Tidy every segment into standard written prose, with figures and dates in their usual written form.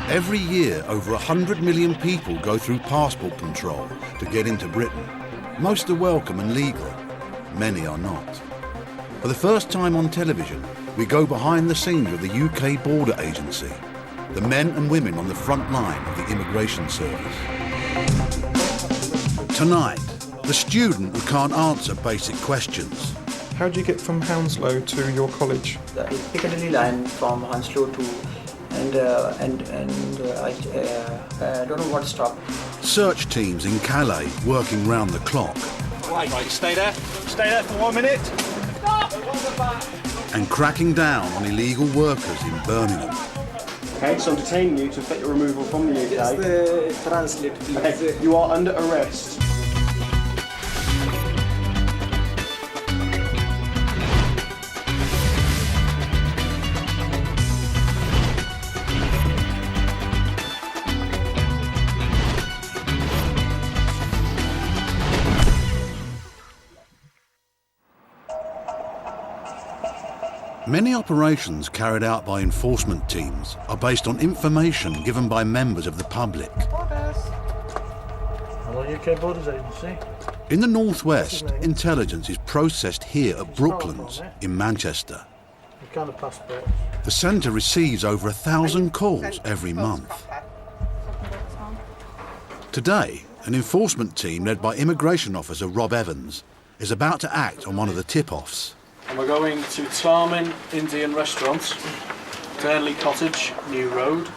Every year, over 100 million people go through passport control to get into Britain. Most are welcome and legal. Many are not. For the first time on television, we go behind the scenes of the UK Border Agency, the men and women on the front line of the immigration service. Tonight, the student who can't answer basic questions. How do you get from Hounslow to your college? The Piccadilly line from Hounslow to I don't know what stop. Search teams in Calais working round the clock. Right, stay there for 1 minute. Stop! And cracking down on illegal workers in Birmingham. Okay, so I'm detaining you to effect your removal from the UK. Just translate, please. Okay, you are under arrest. Many operations carried out by enforcement teams are based on information given by members of the public. Hello, UK Borders Agency. In the northwest, intelligence is processed here at Brooklands in Manchester. What kind of passport? The centre receives over 1,000 calls every month. Today, an enforcement team led by immigration officer Rob Evans is about to act on one of the tip-offs. And we're going to Tarmin Indian Restaurant, Burnley Cottage, New Road.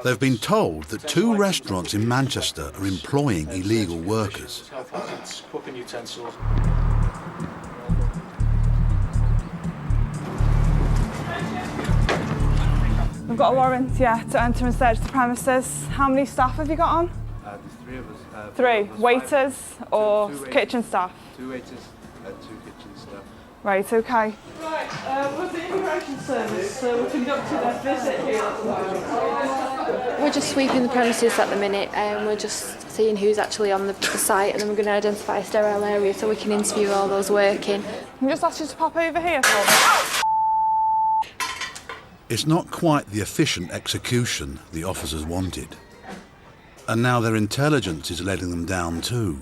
They've been told that 2 restaurants in Manchester are employing illegal workers. Cooking utensils. We've got a warrant, yeah, to enter and search the premises. How many staff have you got on? There's 3 of us. 3? Waiters or kitchen staff? 2 waiters and 2 kitchen staff. Right, okay. Right, with the immigration service, we're conducting a visit here at the moment. We're just sweeping the premises at the minute and we're just seeing who's actually on the site, and then we're going to identify a sterile area so we can interview all those working. Can I just ask you to pop over here for me? It's not quite the efficient execution the officers wanted. And now their intelligence is letting them down too.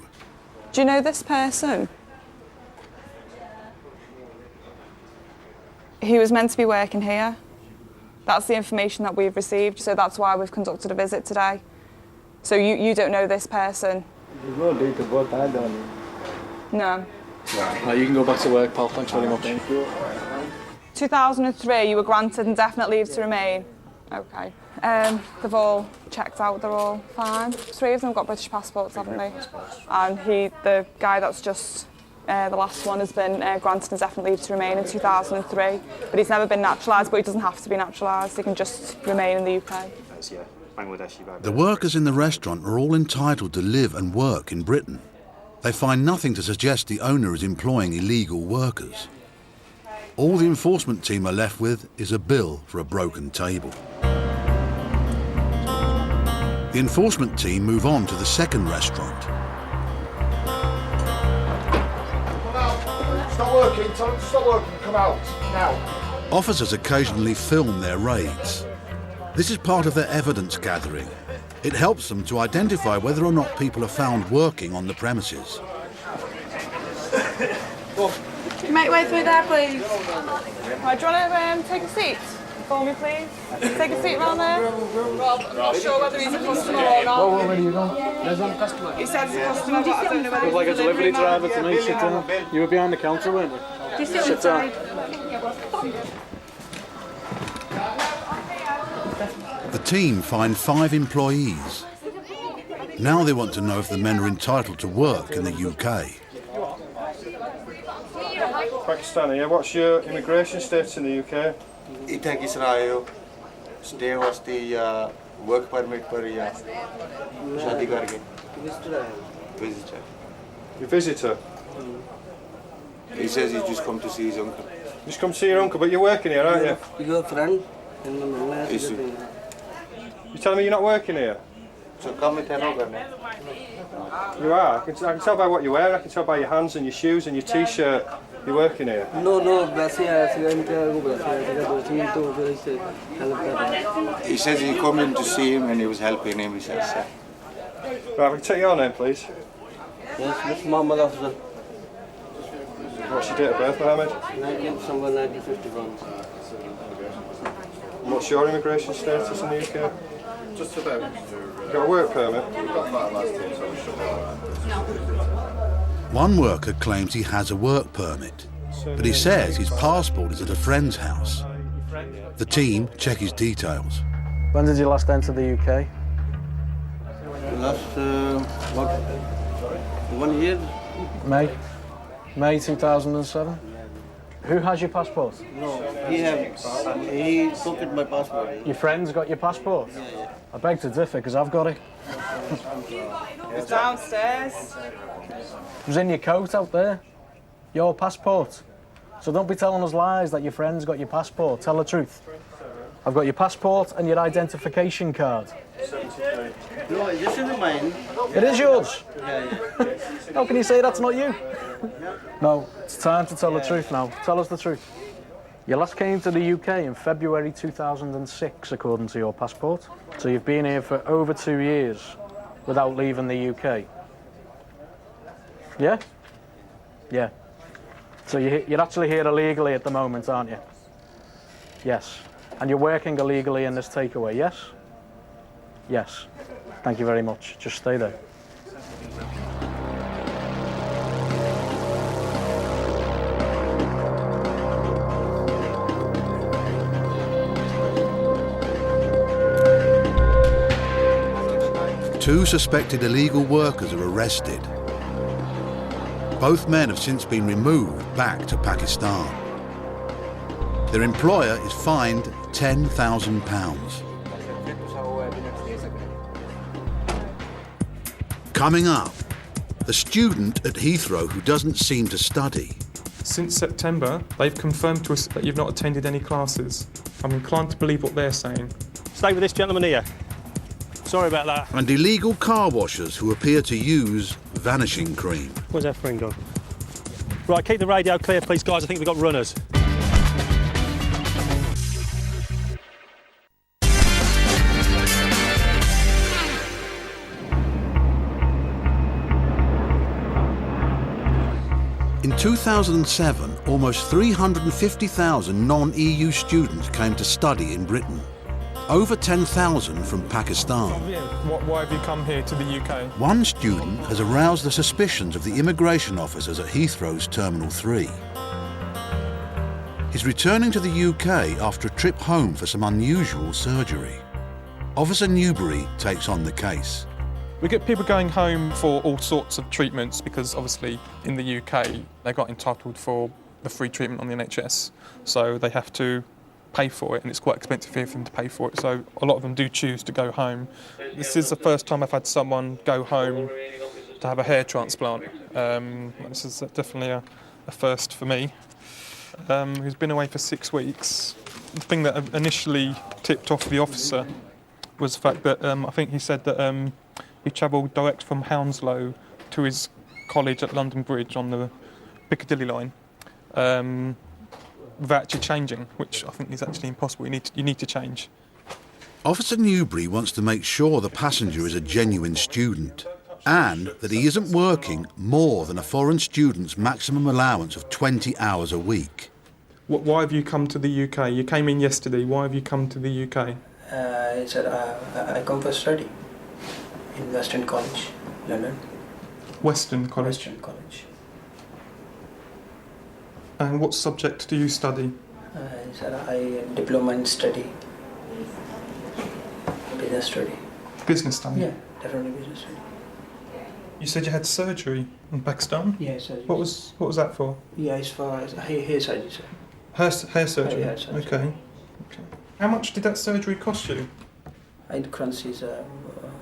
Do you know this person? He was meant to be working here. That's the information that we've received, so that's why we've conducted a visit today. So you don't know this person? There's no date of birth, I don't. No. Right, you can go back to work, pal. Thanks very much. 2003, you were granted indefinite leave to remain. Okay. They've all checked out, they're all fine. 3 of them got British passports, haven't they? And the guy that's just the last one has been granted indefinite leave to remain in 2003, but he's never been naturalised, but he doesn't have to be naturalised, he can just remain in the UK. The workers in the restaurant are all entitled to live and work in Britain. They find nothing to suggest the owner is employing illegal workers. All the enforcement team are left with is a bill for a broken table. The enforcement team move on to the second restaurant. Stop working, tell them to stop working, come out, now. Officers occasionally film their raids. This is part of their evidence gathering. It helps them to identify whether or not people are found working on the premises. Make way through there, please. Right, do you want to take a seat for me, please? Take a seat round there. Rob, I'm not sure whether he's a customer or not. Where are you going? There's no customer. He says he's a customer, but I don't know whether he's Like a delivery driver to me, man. sit down. You were behind the counter, weren't you? Just sit down. The team find 5 employees. Now they want to know if the men are entitled to work in the UK. Pakistani, yeah. What's your immigration status in the UK? इतना किस रहा हो? Stay was the work permit पर या शादी करके. Visitor. Your visitor? He says he just come to see his uncle. Just come to see your uncle, but you're working here, aren't you? Your friend? You're telling me you're not working here? So come with her. You are. I can tell by what you wear. I can tell by your hands and your shoes and your t-shirt. You working here? No, वैसे आया सीगा इनका वो बोला सीगा दोस्त ही तो फिर इससे हेल्प कर रहा है. He says he come in to see him and he was helping him, he says. Right, we can take your name, please. Yes, Mr. Mohammed Afzal, What's your date of birth, Mohammed? 19th December 1951. And what's your immigration status in the UK? Just about. You got a work permit? One worker claims he has a work permit, but he says his passport is at a friend's house. The team check his details. When did you last enter the UK? Last what? 1 year? May 2007? Who has your passport? No, he took my passport. Your friend's got your passport? Yeah. I beg to differ, because I've got it. It's downstairs. It was in your coat out there. Your passport. So don't be telling us lies that your friend's got your passport. Tell the truth. I've got your passport and your identification card. No, this is mine. It is yours. Yeah. How can you say that's not you? No, it's time to tell the truth now. Tell us the truth. You last came to the UK in February 2006, according to your passport. So you've been here for over 2 years without leaving the UK. Yeah? Yeah. So you're actually here illegally at the moment, aren't you? Yes. And you're working illegally in this takeaway, yes? Yes. Thank you very much. Just stay there. Two suspected illegal workers are arrested. Both men have since been removed back to Pakistan. Their employer is fined £10,000. Coming up, the student at Heathrow who doesn't seem to study. Since September, they've confirmed to us that you've not attended any classes. I'm inclined to believe what they're saying. Stay with this gentleman here. Sorry about that. And illegal car washers who appear to use vanishing cream. Where's our friend gone? Right, keep the radio clear, please, guys. I think we've got runners. In 2007, almost 350,000 non-EU students came to study in Britain. Over 10,000 from Pakistan. Why have you come here to the UK? One student has aroused the suspicions of the immigration officers at Heathrow's Terminal 3. He's returning to the UK after a trip home for some unusual surgery. Officer Newbury takes on the case. We get people going home for all sorts of treatments because obviously in the UK they got entitled for the free treatment on the NHS, so they have to pay for it, and it's quite expensive here for them to pay for it, so a lot of them do choose to go home. This is the first time I've had someone go home to have a hair transplant. This is definitely a first for me. He's been away for 6 weeks. The thing that initially tipped off the officer was the fact that I think he said that he travelled direct from Hounslow to his college at London Bridge on the Piccadilly line. Without actually changing, which I think is actually impossible. You need to change. Officer Newbury wants to make sure the passenger is a genuine student and that he isn't working more than a foreign student's maximum allowance of 20 hours a week. Why have you come to the UK? You came in yesterday. Why have you come to the UK? I come for study in Western College, London. Western College? Western College. And what subject do you study? I diploma in study. Business study. Business study? Yeah, definitely business study. You said you had surgery in Pakistan? Yeah, surgery. What was that for? Yeah, it's for hair surgery, sir. Hair surgery? Hair surgery. Okay. How much did that surgery cost you? In currency is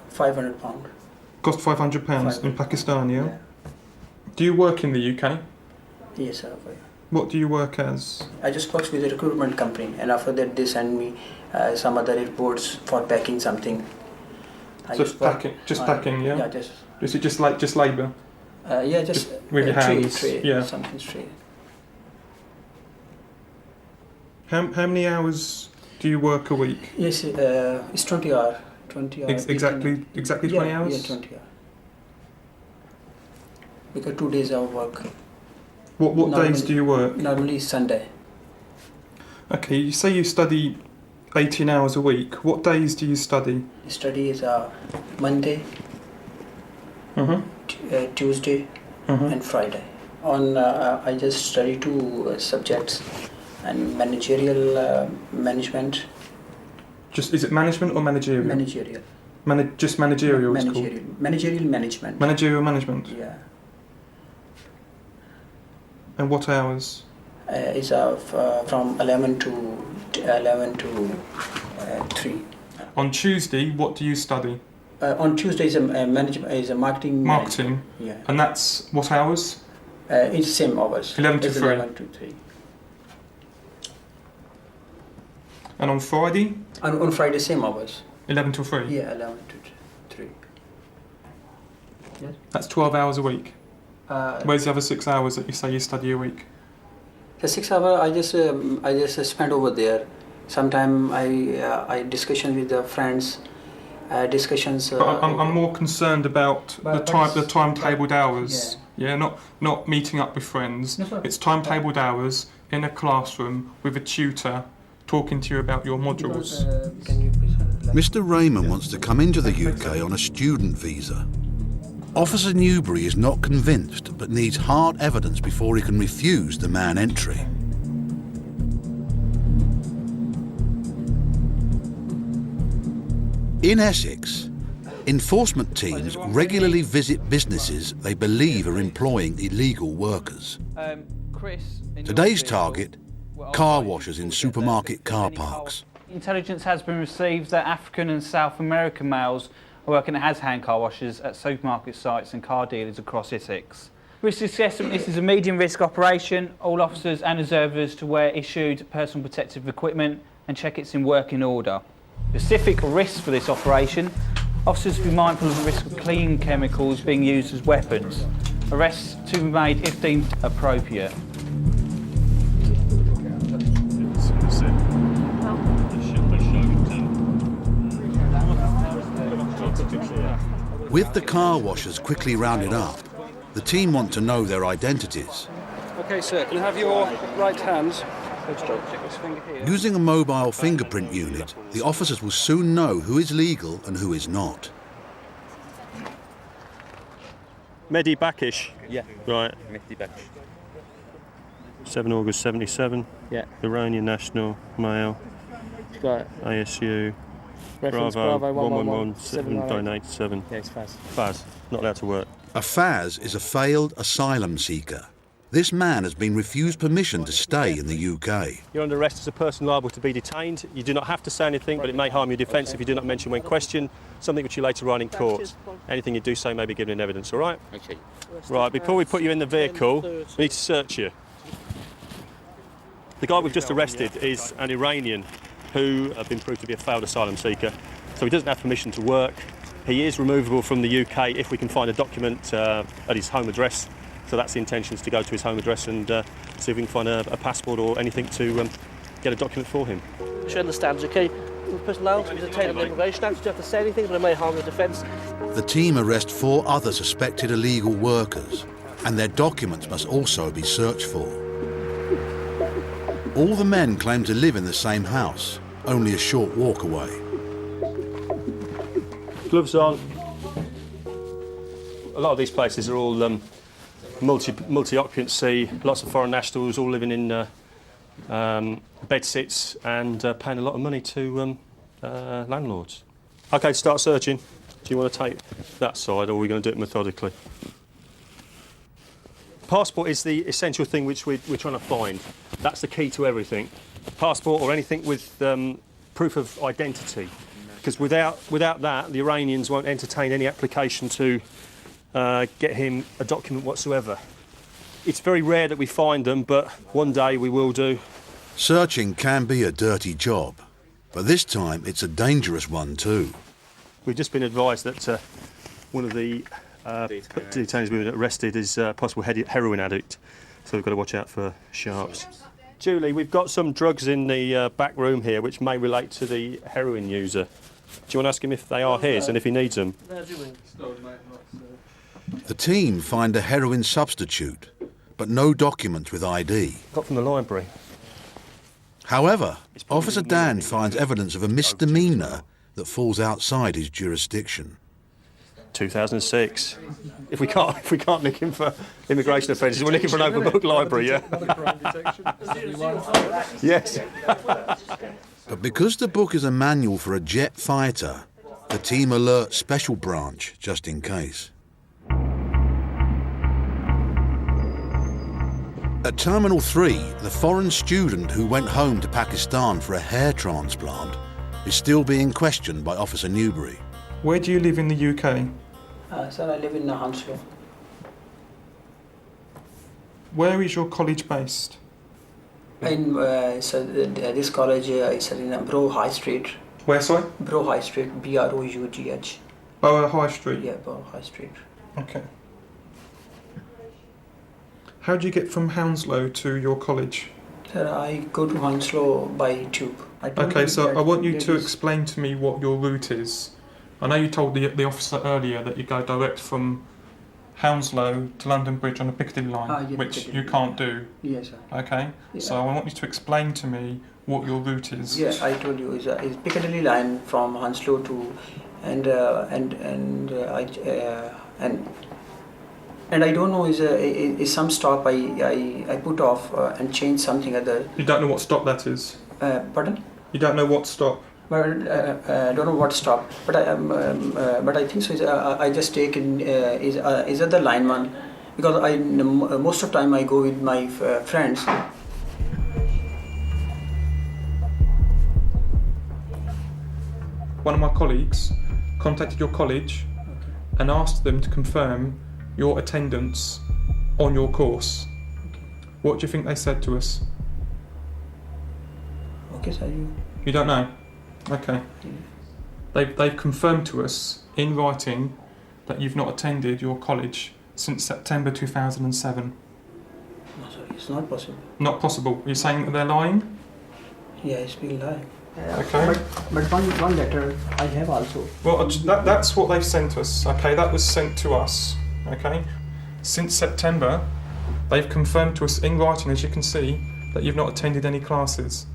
£500. Cost £500 in Pakistan, yeah? Do you work in the UK? Yes, sir. What do you work as? I just work with a recruitment company, and after that they send me some other reports for packing something. Packing, yeah? Yeah, just. Is it just labour? Yeah, just with your hands, tray, yeah. something straight. How many hours do you work a week? Yes, it's 20 hours. 20 hours. Exactly 20 hours? Yeah, 20 hours. Because 2 days of work. What days do you work? Normally Sunday. Okay, you say you study 18 hours a week. What days do you study? Study is Monday, Tuesday, and Friday. I just study 2 subjects, and managerial management. Is it management or managerial? Managerial. Just managerial. Managerial management. Managerial management. Yeah. And what hours? It's from 11 to 3. On Tuesday, what do you study? On Tuesday is a marketing. Marketing. Yeah. And that's what hours? It's same hours. 11 to 3. 11 to 3. And on Friday? On Friday, same hours. 11 to 3? Yeah, 11 to 3. Yes. That's 12 hours a week. Where's the other 6 hours that you say you study a week? The 6 hours I just spend over there. Sometimes I discussion with the friends. Discussions. But I'm more concerned about the timetabled hours. Yeah, not meeting up with friends. It's timetabled hours in a classroom with a tutor talking to you about your modules. Mr. Raymond wants to come into the UK on a student visa. Officer Newbury is not convinced, but needs hard evidence before he can refuse the man entry. In Essex, enforcement teams regularly visit businesses they believe are employing illegal workers. Today's target, car washers in supermarket car parks. Intelligence has been received that African and South American males are working as hand car washers at supermarket sites and car dealers across Essex. Risk assessment: this is a medium risk operation. All officers and observers to wear issued personal protective equipment and check it's in working order. Specific risks for this operation: officers to be mindful of the risk of clean chemicals being used as weapons. Arrests to be made if deemed appropriate. With the car washers quickly rounded up, the team want to know their identities. Okay, sir, can I have your right hand? Using a mobile fingerprint unit, the officers will soon know who is legal and who is not. Mehdi Bakish? Yeah. Right. Mehdi Bakish. 7 August 77. Yeah. Iranian national, male. Right. ASU. Reference Bravo 111 797. Yeah, it's Faz. Faz, not allowed to work. A Faz is a failed asylum seeker. This man has been refused permission to stay in the UK. You're under arrest as a person liable to be detained. You do not have to say anything, but it may harm your defence if you do not mention when questioned, something which you later write in court. Anything you do say may be given in evidence, all right? Okay. Right, before we put you in the vehicle, we need to search you. The guy we've just arrested is an Iranian who have been proved to be a failed asylum seeker, so he doesn't have permission to work. He is removable from the UK if we can find a document at his home address. So that's the intention, is to go to his home address and see if we can find a passport or anything to get a document for him. She understands, okay? The person allowed to detain an immigration act, you don't have to say anything, but it may harm the defence. The team arrest 4 other suspected illegal workers, and their documents must also be searched for. All the men claim to live in the same house, only a short walk away. Gloves on. A lot of these places are all multi-occupancy, lots of foreign nationals all living in bedsits and paying a lot of money to landlords. OK, start searching. Do you want to take that side, or are we going to do it methodically? Passport is the essential thing which we're trying to find. That's the key to everything. Passport or anything with proof of identity. Because without that, the Iranians won't entertain any application to get him a document whatsoever. It's very rare that we find them, but one day we will do. Searching can be a dirty job, but this time it's a dangerous one too. We've just been advised that one of the detainees we've arrested is a possible heroin addict, so we've got to watch out for sharps. Julie, we've got some drugs in the back room here which may relate to the heroin user. Do you want to ask him if they are his and if he needs them? The team find a heroin substitute, but no documents with ID. Got from the library. However, Officer Dan finds evidence of a misdemeanour that falls outside his jurisdiction. 2006. If we can't nick him for immigration offences, we're nicking for an open book library, yeah? Yes. But because the book is a manual for a jet fighter, the team alert Special Branch just in case. At Terminal 3, the foreign student who went home to Pakistan for a hair transplant is still being questioned by Officer Newbury. Where do you live in the UK? Sir, I live in Hounslow. Where is your college based? This college is in Bro High Street. Where, sorry? Bro High Street, Brough. Borough High Street? Yeah, Borough High Street. Okay. How do you get from Hounslow to your college? Sir, I go to Hounslow by tube. Okay, so I want you to explain to me what your route is. I know you told the officer earlier that you go direct from Hounslow to London Bridge on the Piccadilly line, which Piccadilly. You can't do. Yes, sir. Okay, yeah. So I want you to explain to me what your route is. Yeah, I told you, it's Piccadilly line from Hounslow to, and I don't know, is some stop I put off and change something other. You don't know what stop that is? Pardon? You don't know what stop? Well, I don't know what stop, but I think so. I just take in is other line one, because most of the time I go with my friends. One of my colleagues contacted your college and asked them to confirm your attendance on your course. What do you think they said to us? Okay, sir. You don't know? Okay. They've confirmed to us in writing that you've not attended your college since September 2007. No, sorry, it's not possible. Not possible. You're saying that they're lying? Yeah, it's been lying. Okay. But one letter I have also. Well, that's what they've sent us. Okay, that was sent to us. Okay. Since September, they've confirmed to us in writing, as you can see, that you've not attended any classes.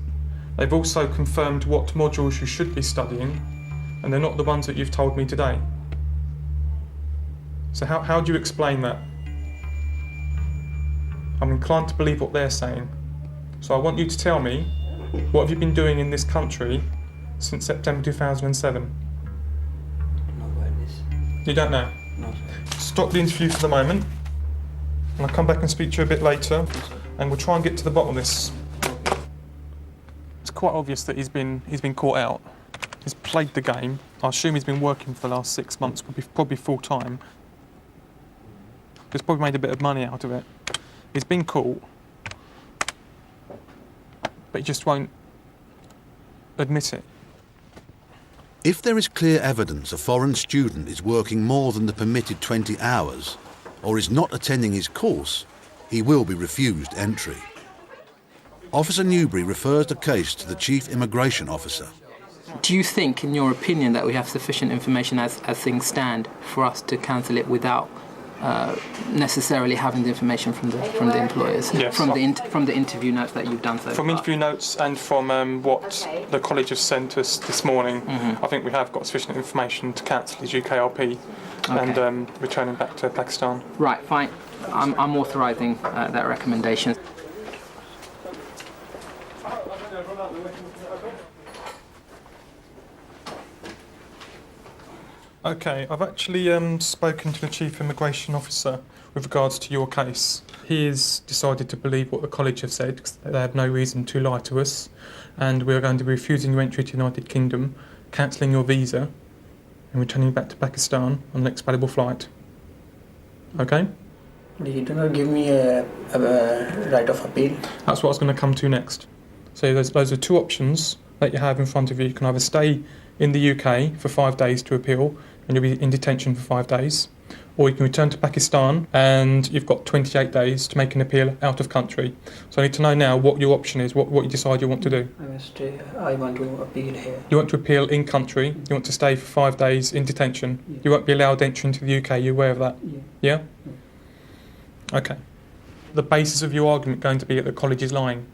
They've also confirmed what modules you should be studying, and they're not the ones that you've told me today. So how do you explain that? I'm inclined to believe what they're saying. So I want you to tell me, what have you been doing in this country since September 2007? You don't know? No, sir. Stop the interview for the moment, and I'll come back and speak to you a bit later, and we'll try and get to the bottom of this. It's quite obvious that he's been caught out. He's played the game. I assume he's been working for the last 6 months, probably full time. He's probably made a bit of money out of it. He's been caught, but he just won't admit it. If there is clear evidence a foreign student is working more than the permitted 20 hours, or is not attending his course, he will be refused entry. Officer Newbury refers the case to the Chief Immigration Officer. Do you think, in your opinion, that we have sufficient information as things stand for us to cancel it without necessarily having the information from the employers? Yes. From the interview notes that you've done so far? From interview notes and from what the college has sent us this morning, I think we have got sufficient information to cancel his UKRP and return him back to Pakistan. Right, fine. I'm authorising that recommendation. Okay, I've actually spoken to the Chief Immigration Officer with regards to your case. He has decided to believe what the college have said, because they have no reason to lie to us, and we are going to be refusing your entry to the United Kingdom, cancelling your visa, and returning you back to Pakistan on the next available flight. Okay? You do not give me a right of appeal? That's what I was going to come to next. So those are two options that you have in front of you. You can either stay in the UK for 5 days to appeal, and you'll be in detention for 5 days, or you can return to Pakistan, and you've got 28 days to make an appeal out of country. So I need to know now what your option is, what you decide you want to do. I want to appeal here. You want to appeal in country, you want to stay for 5 days in detention. Yeah. You won't be allowed entry into the UK, are you aware of that? Yeah. Yeah? Okay. The basis of your argument going to be that the college is lying.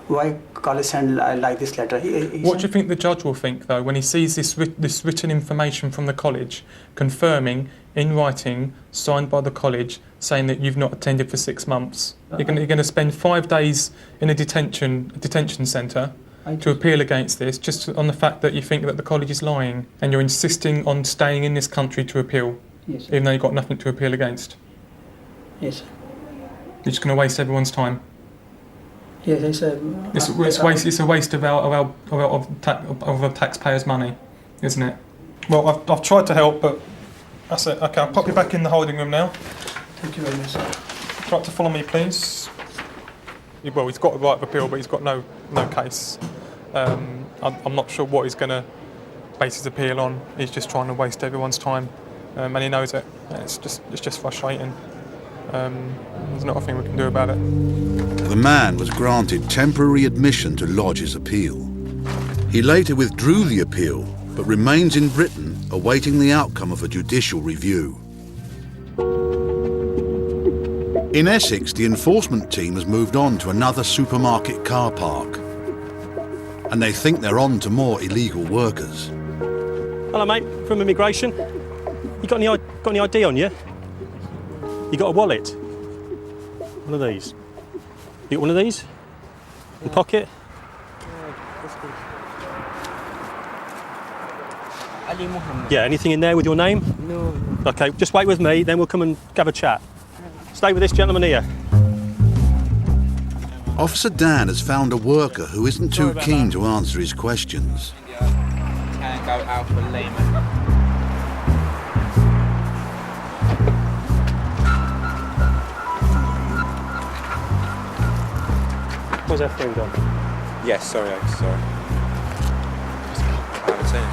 Why college send like this letter? What do you think the judge will think, though, when he sees this written information from the college confirming, in writing, signed by the college, saying that you've not attended for 6 months? You're going to spend 5 days in a detention centre to appeal against this, just on the fact that you think that the college is lying, and you're insisting on staying in this country to appeal, Yes, even though you've got nothing to appeal against. Yes. You're just going to waste everyone's time. Yes, It's a waste of our taxpayers' money, isn't it? Well, I've tried to help, but that's it. Okay, I'll pop you back in the holding room now. Thank you very much, sir. Would you like to follow me, please? Well, he's got a right of appeal, but he's got no case. I'm not sure what he's going to base his appeal on. He's just trying to waste everyone's time, and he knows it. And it's just frustrating. There's not a thing we can do about it. The man was granted temporary admission to lodge his appeal. He later withdrew the appeal, but remains in Britain awaiting the outcome of a judicial review. In Essex, the enforcement team has moved on to another supermarket car park, and they think they're on to more illegal workers. Hello, mate, from immigration. You got any ID on you? You got a wallet? One of these. You got one of these? In pocket? Yeah, anything in there with your name? No. Okay, just wait with me, then we'll come and have a chat. Stay with this gentleman here. Officer Dan has found a worker who isn't too keen to answer his questions. Can't go out for layman. Where's F3 gone? Yes, sorry. I haven't seen it.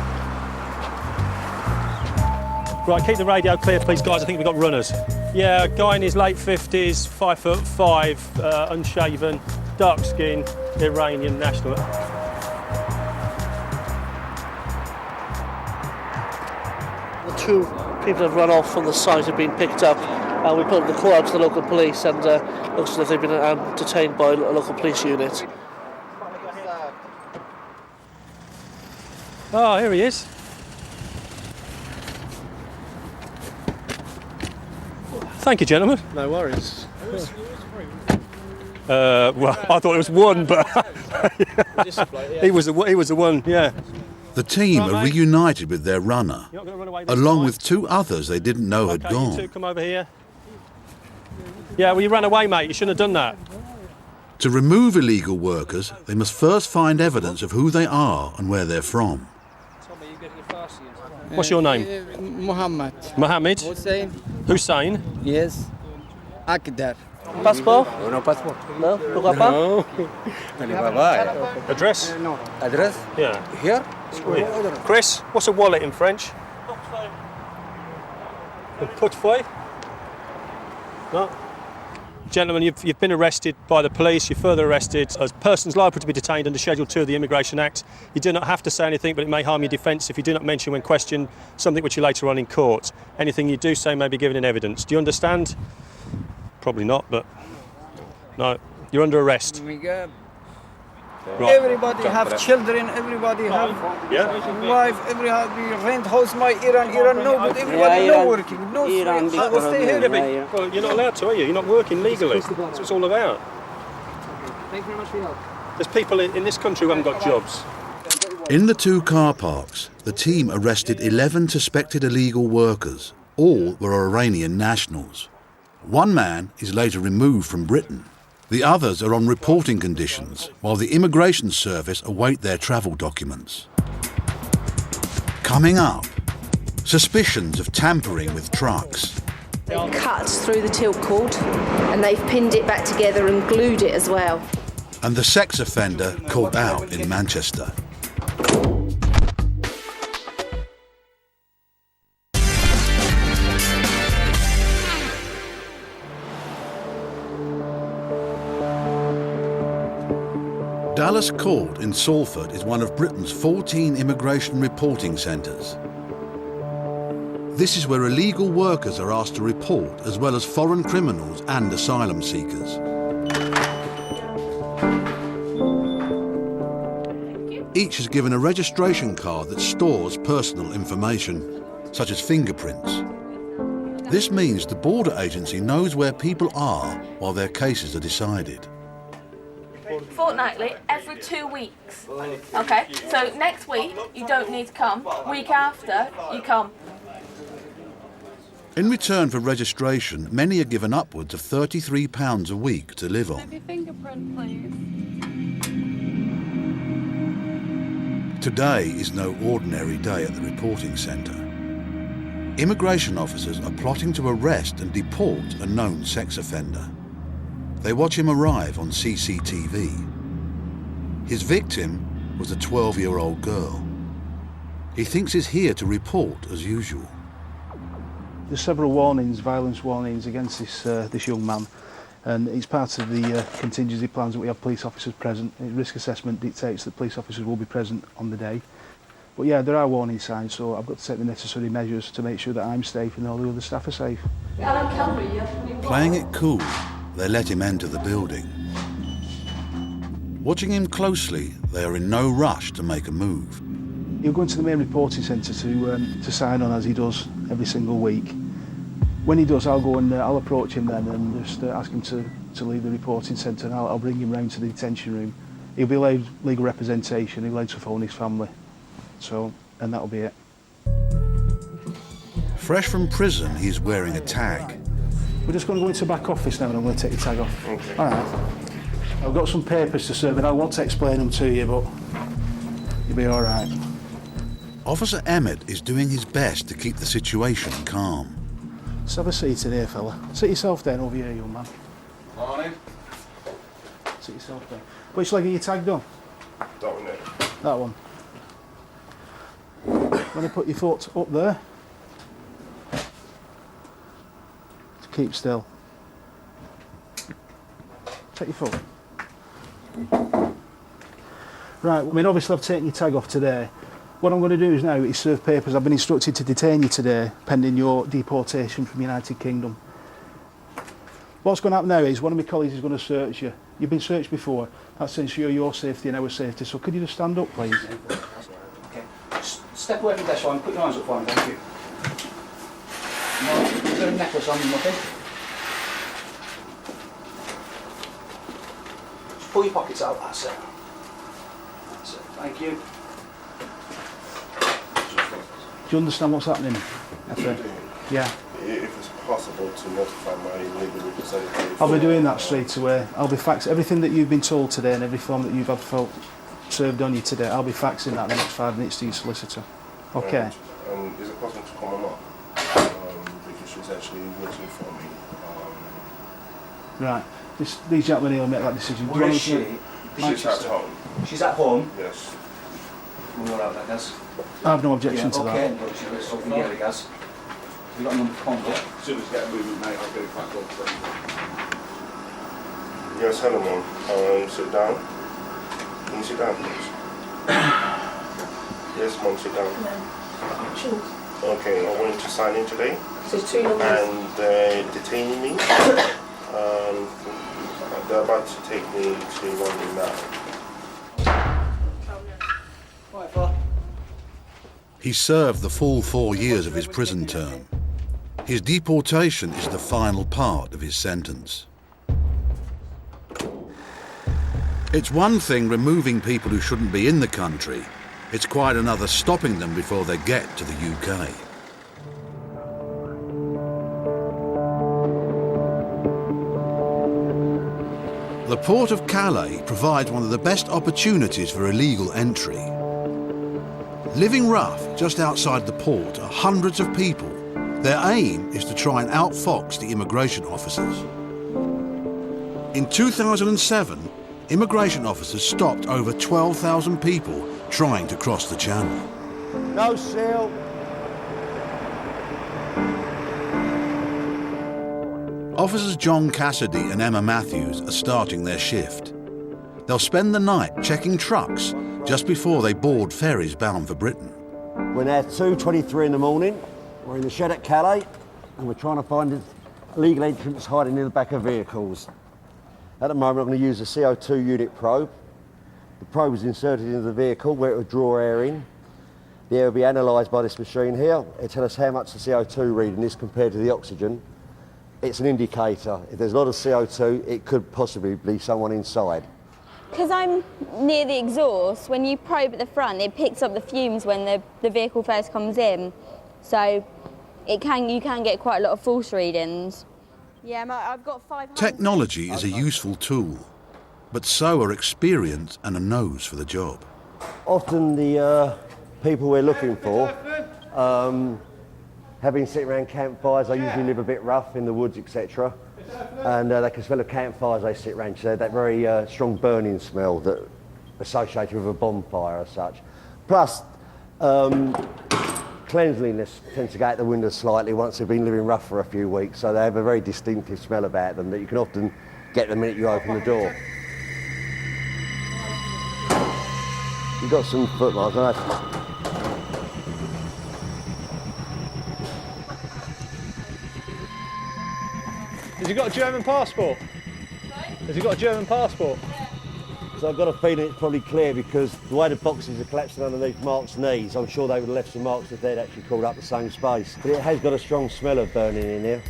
Right, keep the radio clear, please, guys. I think we've got runners. Yeah, guy in his late 50s, 5'5", unshaven, dark skin, Iranian national. The 2 people have run off from the site have been picked up. We put the call out to the local police, and looks as if they've been detained by a local police unit. Oh, here he is. Thank you, gentlemen. No worries. Well, I thought it was one, but he was the one, yeah. The team are reunited with their runner, along with 2 others they didn't know had You gone. 2 come over here. Yeah, well, you ran away, mate. You shouldn't have done that. To remove illegal workers, they must first find evidence of who they are and where they're from. What's your name? Muhammad. Mohammed? Hussein. Hussein? Yes. Akdar. Passport? No passport. No? Pourquoi pas? No. Address? No. Address? Yeah. Here? Chris, what's a wallet in French? A portefeuille? No. Gentlemen, you've been arrested by the police. You're further arrested as persons liable to be detained under Schedule 2 of the Immigration Act. You do not have to say anything, but it may harm your defence if you do not mention when questioned something which you later on in court. Anything you do say may be given in evidence. Do you understand? Probably not, but no. You're under arrest. Right. Everybody have children, everybody have wife, everybody rent house, my Iran, no, but everybody no working, no Iran, stay here. Well, you're not allowed to, are you? You're not working legally. That's what it's all about. Thank you very much for your help. There's people in this country who haven't got jobs. In the 2 car parks, the team arrested 11 suspected illegal workers. All were Iranian nationals. 1 man is later removed from Britain. The others are on reporting conditions, while the Immigration Service await their travel documents. Coming up, suspicions of tampering with trucks. They cut through the tilt cord and they've pinned it back together and glued it as well. And the sex offender caught out in Manchester. Dallas Court in Salford is one of Britain's 14 immigration reporting centres. This is where illegal workers are asked to report, as well as foreign criminals and asylum seekers. Each is given a registration card that stores personal information, such as fingerprints. This means the border agency knows where people are while their cases are decided. Fortnightly, every 2 weeks. Okay, so next week you don't need to come. Week after, you come. In return for registration, many are given upwards of £33 a week to live on. Fingerprint, please. Today is no ordinary day at the reporting centre. Immigration officers are plotting to arrest and deport a known sex offender. They watch him arrive on CCTV. His victim was a 12-year-old girl. He thinks he's here to report as usual. There's several warnings, violence warnings against this young man, and it's part of the contingency plans that we have police officers present. Risk assessment dictates that police officers will be present on the day. But yeah, there are warning signs, so I've got to take the necessary measures to make sure that I'm safe and all the other staff are safe. Playing it cool, they let him enter the building. Watching him closely, they are in no rush to make a move. He'll go into the main reporting centre to sign on, as he does every single week. When he does, I'll go and I'll approach him then and just ask him to leave the reporting centre, and I'll bring him round to the detention room. He'll be allowed legal representation, he'll be allowed to phone his family. So, and that'll be it. Fresh from prison, he's wearing a tag. We're just going to go into the back office now and I'm going to take your tag off. Okay. All right. I've got some papers to serve and I want to explain them to you, but you'll be all right. Officer Emmett is doing his best to keep the situation calm. Let's have a seat in here, fella. Sit yourself down over here, young man. Morning. Sit yourself down. Which leg are you tagged on? That one there. That one. When you put your foot up there, to keep still. Take your foot. Right, I mean, obviously I've taken your tag off today. What I'm going to do is now is serve papers. I've been instructed to detain you today, pending your deportation from the United Kingdom. What's going to happen now is one of my colleagues is going to search you. You've been searched before. That's to ensure your safety and our safety. So could you just stand up, please? Okay. Step away from this one. Put your hands up for me, thank you. No, you've got a necklace on, okay? Just pull your pockets out, that's it. That's it, thank you. Do you understand what's happening? Yeah. If it's possible to notify my legal representative. I'll be doing that straight away. I'll be faxing everything that you've been told today and every form that you've had served on you today. I'll be faxing that in the next 5 minutes to your solicitor. Okay. And is it possible to come or not? Because she's actually waiting for me. Right. These gentlemen here will make that decision. Where is she? She's at home. She's at home? Yes. We'll allow that, Gaz. I have no objection to that. Okay, let's over here, Gaz. We've got a number for phone, As soon as I get a movement, mate, I'll get it back up. Yes, hello, Mum. Sit down. Can you sit down, please? Yes, Mum, sit down. Sure. Okay, I want you to sign in today. So 2 numbers. And detain me. They're about to take me to London now. He served the full 4 years of his prison term. His deportation is the final part of his sentence. It's one thing removing people who shouldn't be in the country. It's quite another stopping them before they get to the UK. The port of Calais provides one of the best opportunities for illegal entry. Living rough just outside the port are hundreds of people. Their aim is to try and outfox the immigration officers. In 2007, immigration officers stopped over 12,000 people trying to cross the channel. No seal. Officers John Cassidy and Emma Matthews are starting their shift. They'll spend the night checking trucks just before they board ferries bound for Britain. We're now 2:23 in the morning. We're in the shed at Calais, and we're trying to find illegal entrants hiding in the back of vehicles. At the moment, I'm going to use a CO2 unit probe. The probe is inserted into the vehicle where it will draw air in. The air will be analysed by this machine here. It'll tell us how much the CO2 reading is compared to the oxygen. It's an indicator. If there's a lot of CO2, it could possibly be someone inside. Because I'm near the exhaust, when you probe at the front, it picks up the fumes when the vehicle first comes in. So you can get quite a lot of false readings. Yeah, I've got 500. Technology is a useful tool, but so are experience and a nose for the job. Often the people we're looking for have been sitting around campfires. They usually live a bit rough in the woods, etc. And they can smell the campfires they sit around. So that very strong burning smell that associated with a bonfire as such. Plus, cleanliness tends to go out the window slightly once they've been living rough for a few weeks. So they have a very distinctive smell about them that you can often get the minute you open the door. You've got some footmarks, haven't you? Has he got a German passport? Has he got a German passport? So I've got a feeling it's probably clear because the way the boxes are collapsing underneath Mark's knees, I'm sure they would have left some marks if they'd actually crawled up the same space. But it has got a strong smell of burning in here.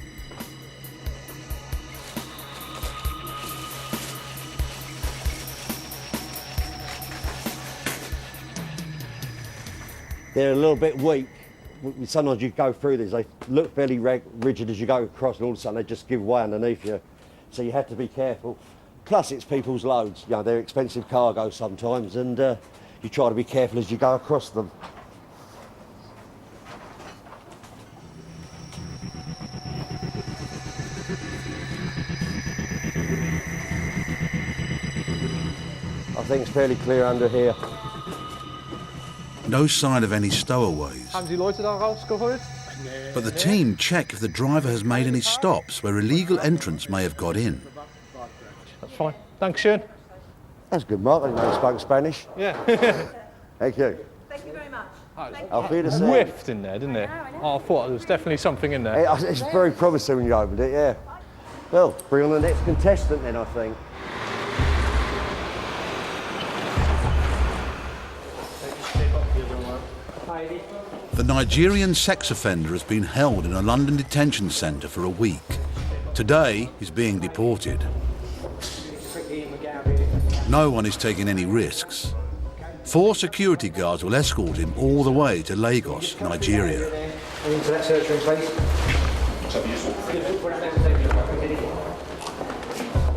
They're a little bit weak. Sometimes you go through these, they look fairly rigid as you go across, and all of a sudden they just give way underneath you. So you have to be careful. Plus it's people's loads, you know, they're expensive cargo sometimes, and you try to be careful as you go across them. I think it's fairly clear under here. No sign of any stowaways. Haben Sie Leute da rausgeholt? But the team check if the driver has made any stops where illegal entrants may have got in. That's fine. Dankeschön. That's good, Mark. I didn't know you spoke Spanish. Yeah. Thank you. Thank you very much. I'll feel the same. Whiffed in there, didn't it? Oh, I thought there was definitely something in there. It's very promising when you opened it, yeah. Well, bring on the next contestant then, I think. The Nigerian sex offender has been held in a London detention centre for a week. Today, he's being deported. No one is taking any risks. 4 security guards will escort him all the way to Lagos, Nigeria. Into that search room, please.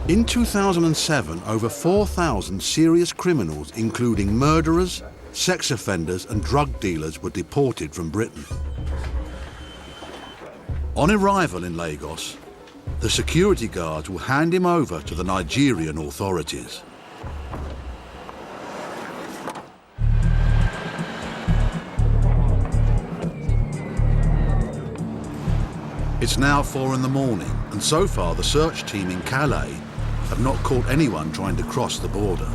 In 2007, over 4,000 serious criminals, including murderers, sex offenders and drug dealers, were deported from Britain. On arrival in Lagos, the security guards will hand him over to the Nigerian authorities. It's now 4 in the morning, and so far the search team in Calais have not caught anyone trying to cross the border.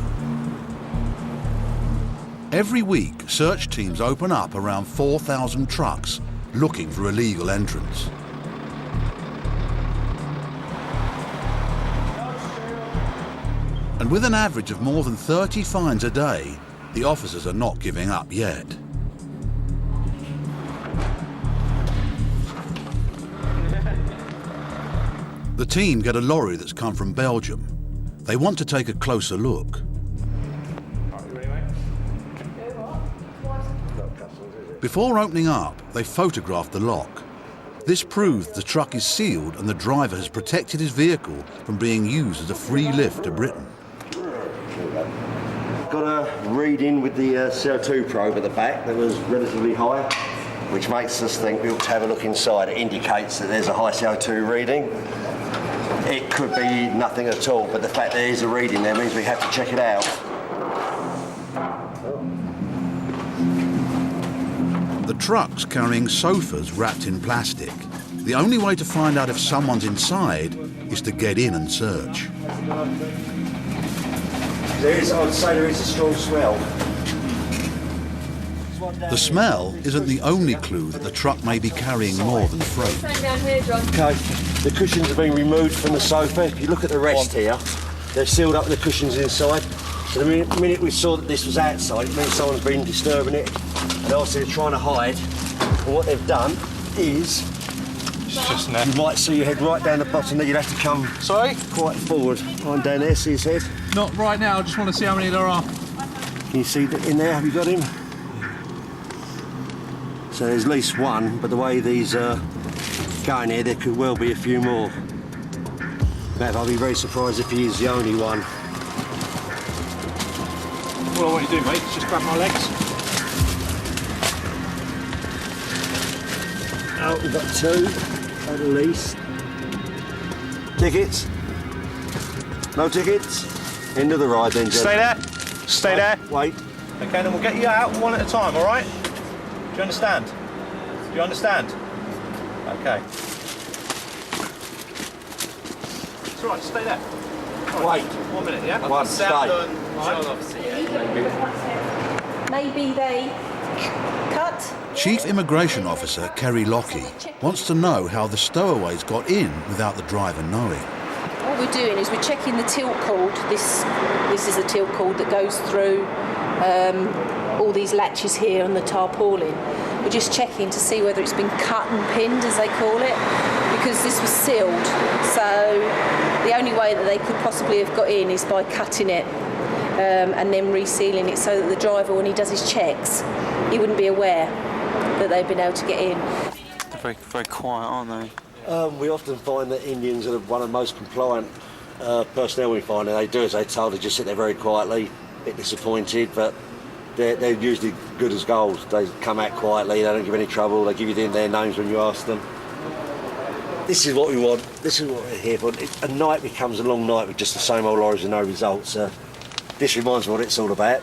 Every week, search teams open up around 4,000 trucks looking for illegal entrants. And with an average of more than 30 fines a day, the officers are not giving up yet. The team get a lorry that's come from Belgium. They want to take a closer look. Before opening up, they photograph the lock. This proves the truck is sealed and the driver has protected his vehicle from being used as a free lift to Britain. Got a reading with the CO2 probe at the back that was relatively high, which makes us think we ought to have a look inside. It indicates that there's a high CO2 reading. It could be nothing at all, but the fact there is a reading there means we have to check it out. The truck's carrying sofas wrapped in plastic. The only way to find out if someone's inside is to get in and search. I'd say there is a strong smell. The smell isn't the only clue that the truck may be carrying more than freight. Down here, John. Okay, the cushions have been removed from the sofa. If you look at the rest here, they're sealed up with the cushions inside. So the minute we saw that this was outside, it means someone's been disturbing it. And obviously they're trying to hide. And what they've done is... It's just now. You might see your head right down the bottom there. You'd have to come quite forward. On down there, see his head? Not right now, I just want to see how many there are. Can you see that in there? Have you got him? So there's at least one, but the way these are going here, there could well be a few more. Matt, I'll be very surprised if he is the only one. All I want you to do, mate, is just grab my legs. Oh, we've got two, at least. Tickets? No tickets? End of the ride then, Stay there. Stay there. Wait. Okay, then we'll get you out one at a time, all right? Do you understand? Do you understand? Okay. It's all right, stay there. Wait. 1 minute, yeah? One, stay. Maybe they cut. Chief Immigration Officer Kerry Lockie wants to know how the stowaways got in without the driver knowing. What we're doing is we're checking the tilt cord. This is a tilt cord that goes through all these latches here on the tarpaulin. We're just checking to see whether it's been cut and pinned, as they call it, because this was sealed. So the only way that they could possibly have got in is by cutting it and then resealing it so that the driver, when he does his checks, he wouldn't be aware that they've been able to get in. They're very, very quiet, aren't they? We often find that Indians are one of the most compliant personnel we find, and they do as they're told. They just sit there very quietly, a bit disappointed, but they're usually good as gold. They come out quietly, they don't give any trouble, they give you their names when you ask them. This is what we want, this is what we're here for. A night becomes a long night with just the same old lorries and no results. This reminds me what it's all about.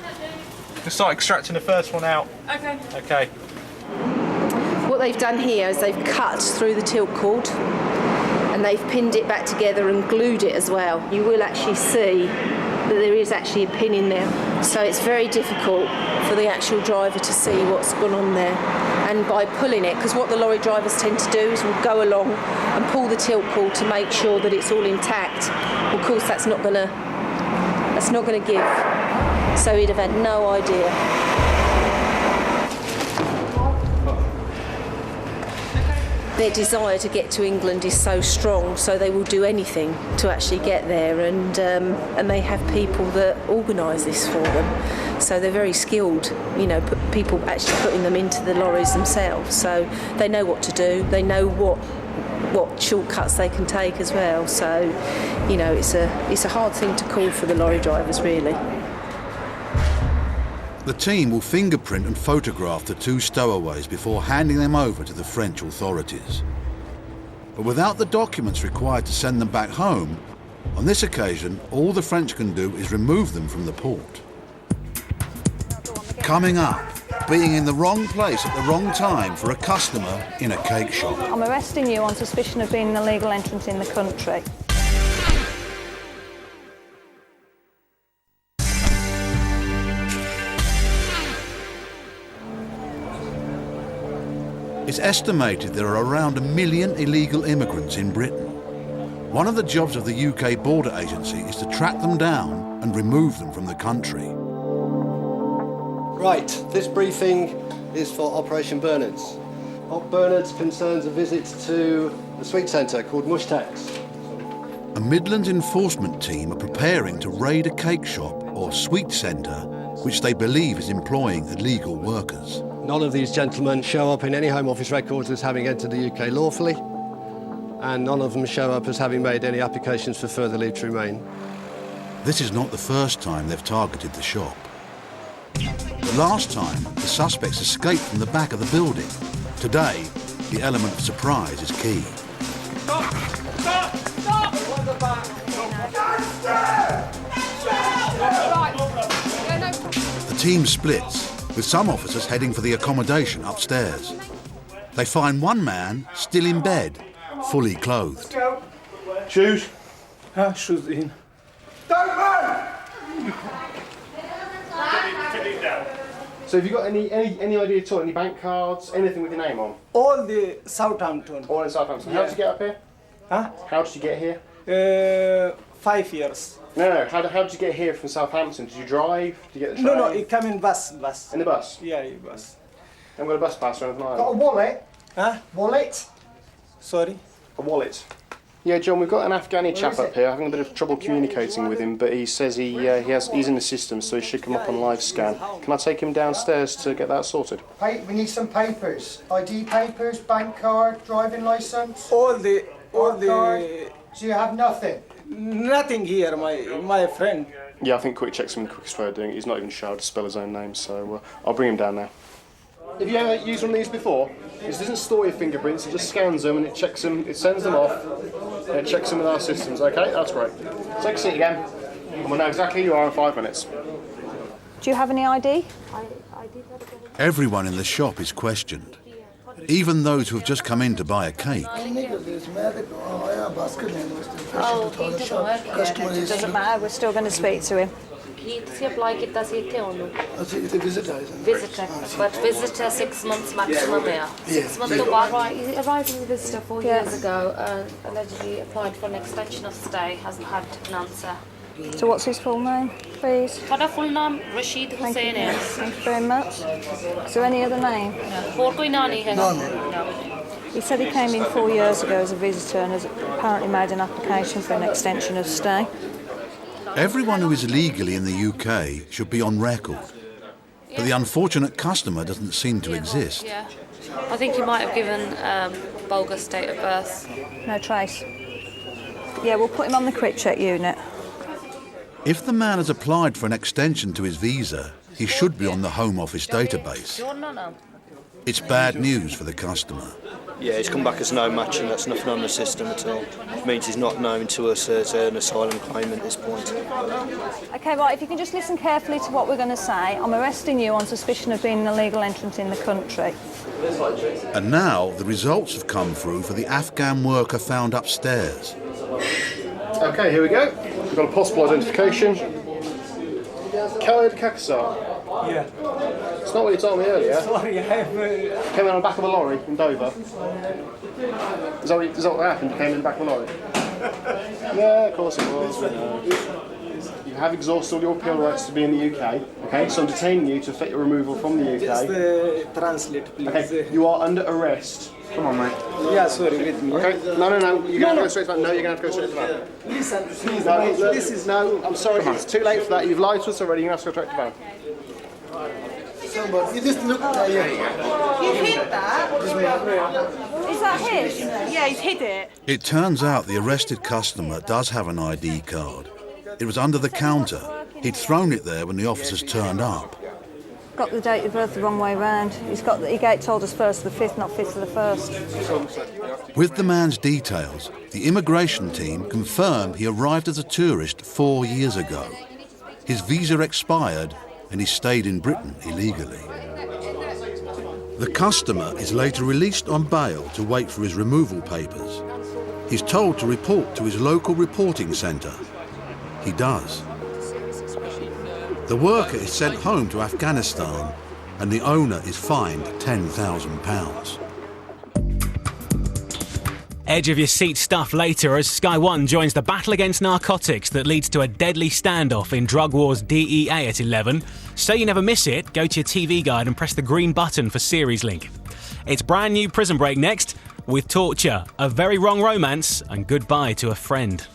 Just start extracting the first one out. Okay. Okay. What they've done here is they've cut through the tilt cord and they've pinned it back together and glued it as well. You will actually see that there is actually a pin in there. So it's very difficult for the actual driver to see what's gone on there. And by pulling it, because what the lorry drivers tend to do is will go along and pull the tilt cord to make sure that it's all intact. Of course, that's not going to give. So he'd have had no idea. Their desire to get to England is so strong, so they will do anything to actually get there, and they have people that organise this for them. So they're very skilled, you know, people actually putting them into the lorries themselves. So they know what to do, they know what shortcuts they can take as well. So, you know, it's a hard thing to call for the lorry drivers, really. The team will fingerprint and photograph the two stowaways before handing them over to the French authorities. But without the documents required to send them back home, on this occasion, all the French can do is remove them from the port. Coming up, being in the wrong place at the wrong time for a customer in a cake shop. I'm arresting you on suspicion of being an illegal entrant in the country. It's estimated there are around 1 million illegal immigrants in Britain. One of the jobs of the UK Border Agency is to track them down and remove them from the country. Right, this briefing is for Operation Bernards. Op Bernards concerns a visit to the sweet centre called Mushtax. A Midlands enforcement team are preparing to raid a cake shop or sweet centre which they believe is employing illegal workers. None of these gentlemen show up in any Home Office records as having entered the UK lawfully, and none of them show up as having made any applications for further leave to remain. This is not the first time they've targeted the shop. The last time, the suspects escaped from the back of the building. Today, the element of surprise is key. Stop! Stop! Stop! The team splits, with some officers heading for the accommodation upstairs. They find one man still in bed, fully clothed. Shoes? Shoes in. Don't move! So have you got any idea at all? Any bank cards? Anything with your name on? All the Southampton. All in Southampton. How did you get up here? Huh? How did you get here? 5 years. No. How did you get here from Southampton? Did you drive? Did you get the train? No, it come in bus. In the bus? Yeah, in bus. Haven't got a bus pass or anything like that? Got a wallet? Huh? Wallet? Sorry? A wallet. Yeah, John, we've got an Afghani chap up here. Having a bit of trouble communicating with him, but he says he's in the system, so he should come up on live scan. Can I take him downstairs to get that sorted? We need some papers. ID papers, bank card, driving licence. All the. So you have nothing? Nothing here, my friend. Yeah, I think quick check's the quickest way of doing it. He's not even sure how to spell his own name, so I'll bring him down now. Have you ever used one of these before? It doesn't store your fingerprints, it just scans them and it checks them, it sends them off, and it checks them with our systems. Okay, that's great. Take a seat again, and we'll know exactly who you are in 5 minutes. Do you have any ID? Everyone in the shop is questioned, even those who have just come in to buy a cake. Oh, he doesn't work here. It doesn't matter, we're still going to speak to him. Se apply कितना सीखते हो लोग? Visitor, but visitor 6 months maximum here. 6 months to one. Right, he arrived as a visitor 4 years ago and allegedly applied for an extension of stay. Hasn't had an answer. So what's his full name, please? Her full name Rashid Hussain is. Thank you very much. Is there any other name? और कोई ना नहीं है. No. He said he came in 4 years ago as a visitor and has apparently made an application for an extension of stay. Everyone who is legally in the UK should be on record, but the unfortunate customer doesn't seem to exist. Yeah. I think he might have given bogus date of birth. No trace. Yeah, we'll put him on the quick check unit. If the man has applied for an extension to his visa, he should be on the Home Office database. It's bad news for the customer. Yeah, he's come back as no match and that's nothing on the system at all. It means he's not known to us as an asylum claimant at this point. OK, right, if you can just listen carefully to what we're going to say. I'm arresting you on suspicion of being an illegal entrant in the country. And now the results have come through for the Afghan worker found upstairs. OK, here we go. We've got a possible identification. Khaled Kakasar. Yeah. It's not what you told me earlier. Sorry, I have... Came in on the back of a lorry in Dover. Is that what happened? You came in the back of a lorry? Yeah, of course it was. You have exhausted all your appeal rights to be in the UK. Okay, so I'm detaining you to effect your removal from the UK. Just translate, please. Okay, you are under arrest. Come on, mate. Yeah, sorry, with me. Okay, no. You're going to go straight to that. No, you're going to have to go straight to that. Listen, please, no, mate, this is... No, I'm sorry, it's too late for that. You've lied to us already. You're going to have to go straight to that. You just look at You hid that? Is that his? Yeah, he's hid it. It turns out the arrested customer does have an ID card. It was under the counter. He'd thrown it there when the officers turned up. Got the date of birth the wrong way round. He told us 1st of the 5th, not 5th of the 1st. With the man's details, the immigration team confirmed he arrived as a tourist 4 years ago. His visa expired and he stayed in Britain illegally. The customer is later released on bail to wait for his removal papers. He's told to report to his local reporting centre. He does. The worker is sent home to Afghanistan and the owner is fined £10,000. Edge of your seat stuff later as Sky One joins the battle against narcotics that leads to a deadly standoff in Drug Wars DEA at 11. So you never miss it, go to your TV guide and press the green button for series link. It's brand new Prison Break next with Torture, A Very Wrong Romance and Goodbye to a Friend.